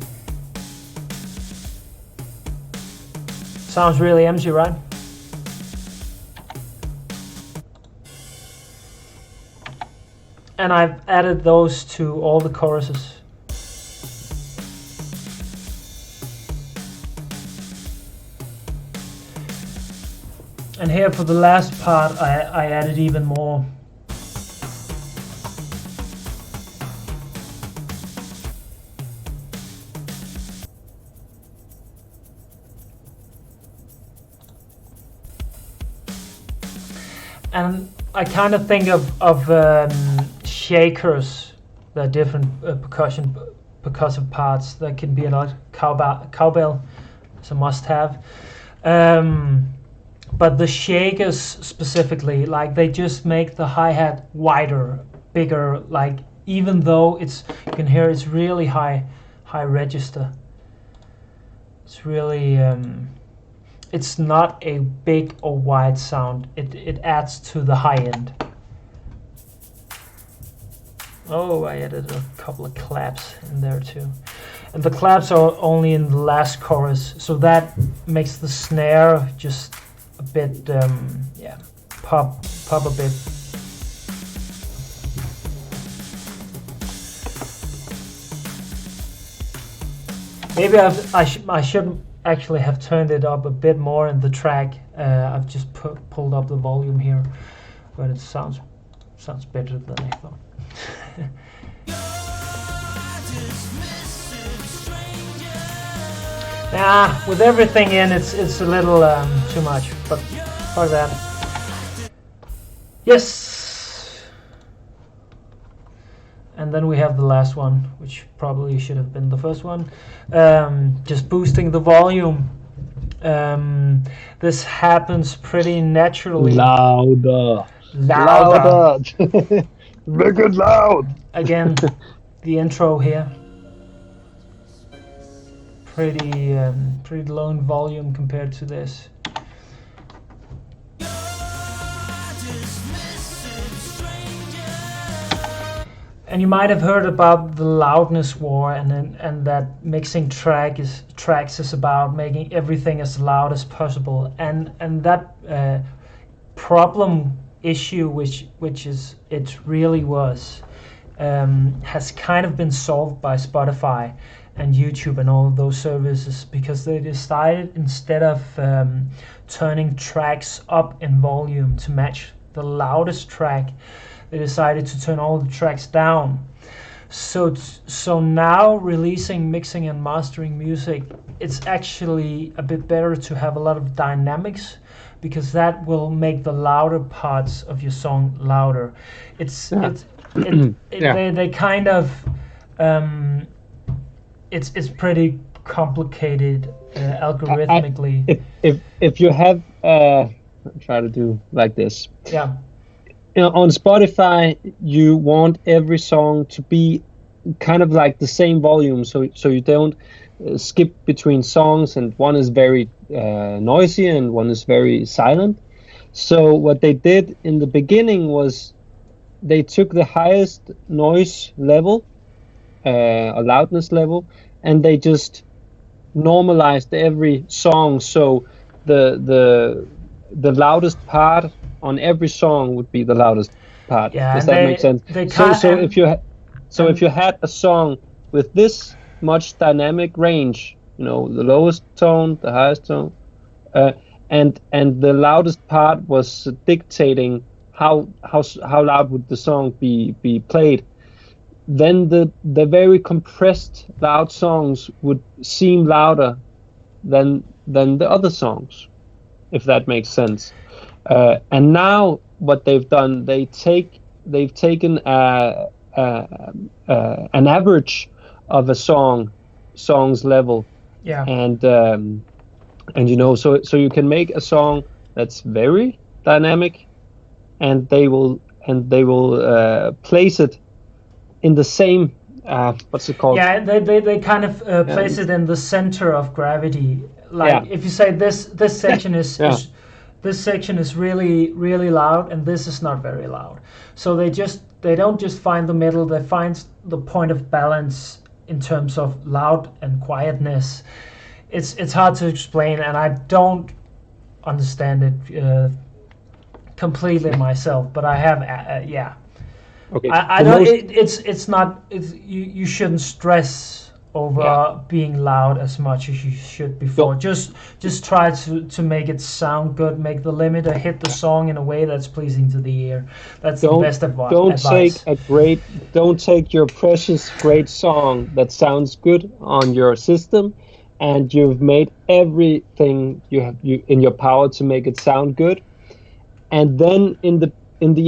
Sounds really empty, right? And I've added those to all the choruses. And here for the last part, I added even more. And I kind of think of shakers, the different percussive parts that can be a lot. Cowbell is a must-have. But the shakers specifically, like they just make the hi-hat wider, bigger. Like even though you can hear it's really high register. It's really. It's not a big or wide sound. It adds to the high end. Oh, I added a couple of claps in there too. And the claps are only in the last chorus, so that makes the snare just a bit, pop a bit. Maybe I should actually have turned it up a bit more in the track. I've just pulled up the volume here, but it sounds better than I thought. With everything in, it's a little too much, but fuck that. Yes! And then we have the last one, which probably should have been the first one. Just boosting the volume. This happens pretty naturally. Louder. Make it loud. Again, the intro here. Pretty low in volume compared to this. And you might have heard about the loudness war, and that mixing tracks is about making everything as loud as possible, and that problem issue, which it really was, has kind of been solved by Spotify and YouTube and all of those services, because they decided, instead of turning tracks up in volume to match the loudest track, they decided to turn all the tracks down. So now releasing, mixing and mastering music, it's actually a bit better to have a lot of dynamics, because that will make the louder parts of your song louder. They kind of it's pretty complicated algorithmically. If you have try to do like this. Yeah. On Spotify, you want every song to be kind of like the same volume, so you don't skip between songs, and one is very noisy and one is very silent. So what they did in the beginning was they took the highest noise level, or loudness level, and they just normalized every song, so the loudest part on every song would be the loudest part. Yeah, does that make sense? So if you had a song with this much dynamic range, the lowest tone, the highest tone, and the loudest part was dictating how loud would the song be played, then the very compressed loud songs would seem louder than the other songs, if that makes sense. And now what they've done, they've taken an average of a song's level. Yeah. And so you can make a song that's very dynamic, and they will place it in the same what's it called? Yeah, they kind of place it in the center of gravity. Like if you say this section is this section is really, really loud, and this is not very loud. So they don't just find the middle, they find the point of balance in terms of loud and quietness. It's hard to explain, and I don't understand it completely myself, but I have Okay. I don't. It's not. You shouldn't stress over being loud as much as you should before. Just try to make it sound good. Make the limiter hit the song in a way that's pleasing to the ear. That's the best advice. Don't take your precious great song that sounds good on your system, and you've made everything you in your power to make it sound good, and then in the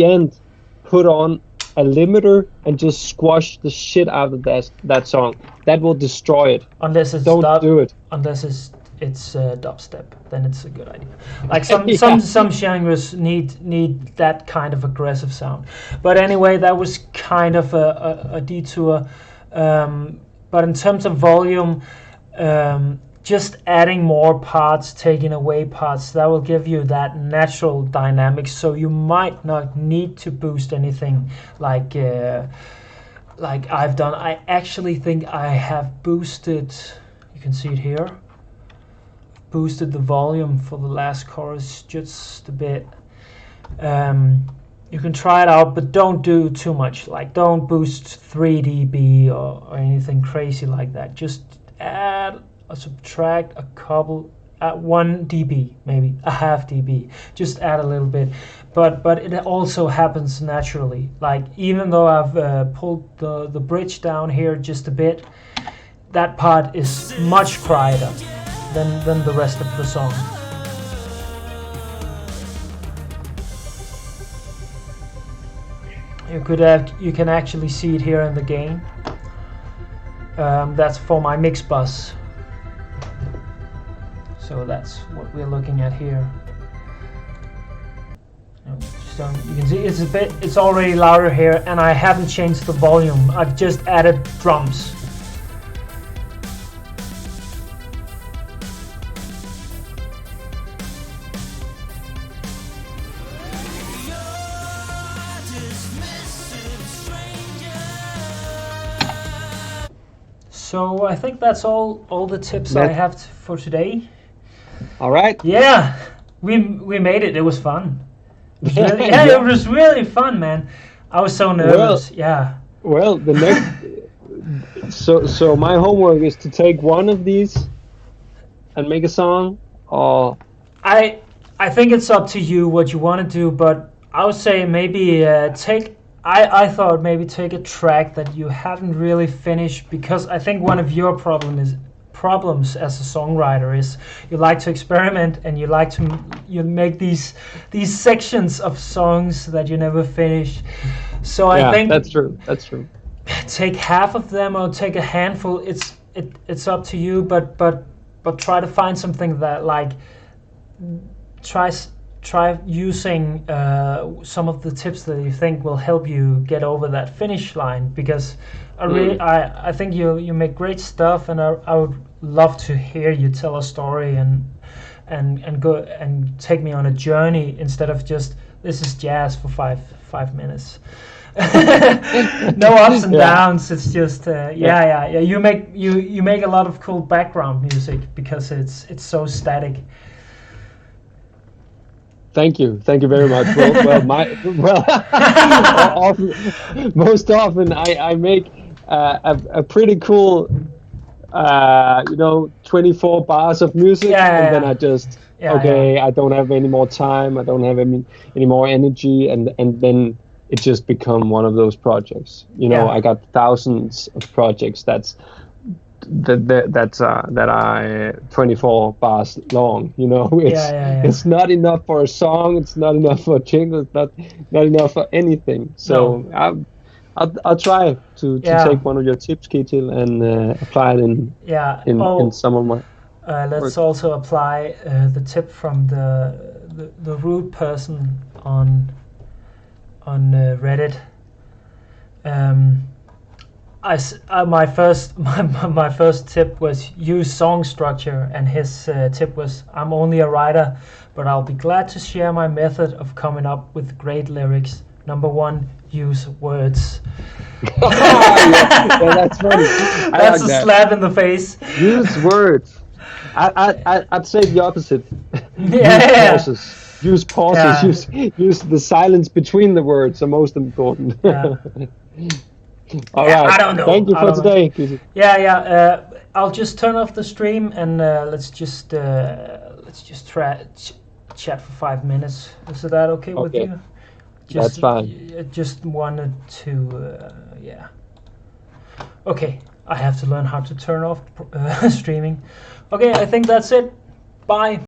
end, put on a limiter and just squash the shit out of that song. That will destroy it. Unless it's do it. Unless it's dubstep, then it's a good idea. Like some genres need that kind of aggressive sound. But anyway, that was kind of a detour. But in terms of volume, just adding more parts, taking away parts, that will give you that natural dynamics. So you might not need to boost anything like I've done. I actually think I have boosted, you can see it here, boosted the volume for the last chorus just a bit. You can try it out, but don't do too much. Like, don't boost 3 dB or anything crazy like that. Just add or subtract a couple, 1 dB, maybe a half dB. Just add a little bit, but it also happens naturally. Like, even though I've pulled the bridge down here just a bit, that part is much quieter than the rest of the song. You can actually see it here in the gain. That's for my mix bus. So that's what we're looking at here. So you can see it's already louder here, and I haven't changed the volume. I've just added drums. So I think that's all the tips I have for today. All right. Yeah, we made it. It was fun. It was really, yeah, it was really fun, man. I was so nervous. Well, the next. So my homework is to take one of these and make a song, or I think it's up to you what you want to do, but I would say maybe I thought maybe take a track that you haven't really finished, because I think one of your problems as a songwriter is you like to experiment and you make these sections of songs that you never finish. So I think that's true. Take half of them or take a handful. It's up to you, but try to find something that like try using some of the tips that you think will help you get over that finish line, because I think you make great stuff, and I would love to hear you tell a story and go and take me on a journey instead of just this is jazz for five minutes. No ups and downs. It's just you make a lot of cool background music because it's so static. Thank you very much. Most often I make a pretty cool 24 bars of music, and then I just I don't have any more time, I don't have any more energy, and then it just become one of those projects. I got thousands of projects that are 24 bars long. It's not enough for a song, it's not enough for a jingle, it's not enough for anything. So I'll try to take one of your tips, Ketil, and apply it in some of my let's also apply the tip from the rude person on Reddit. My first tip was use song structure, and his tip was, I'm only a writer, but I'll be glad to share my method of coming up with great lyrics. Number 1, use words. That's funny. That's a slap in the face. Use words. I'd say the opposite. Use pauses. Use the silence between the words are most important. All right. I don't know. Thank you for today. I'll just turn off the stream and let's just chat for 5 minutes. Is that okay with you? That's fine. Just wanted to, Okay, I have to learn how to turn off streaming. Okay, I think that's it. Bye.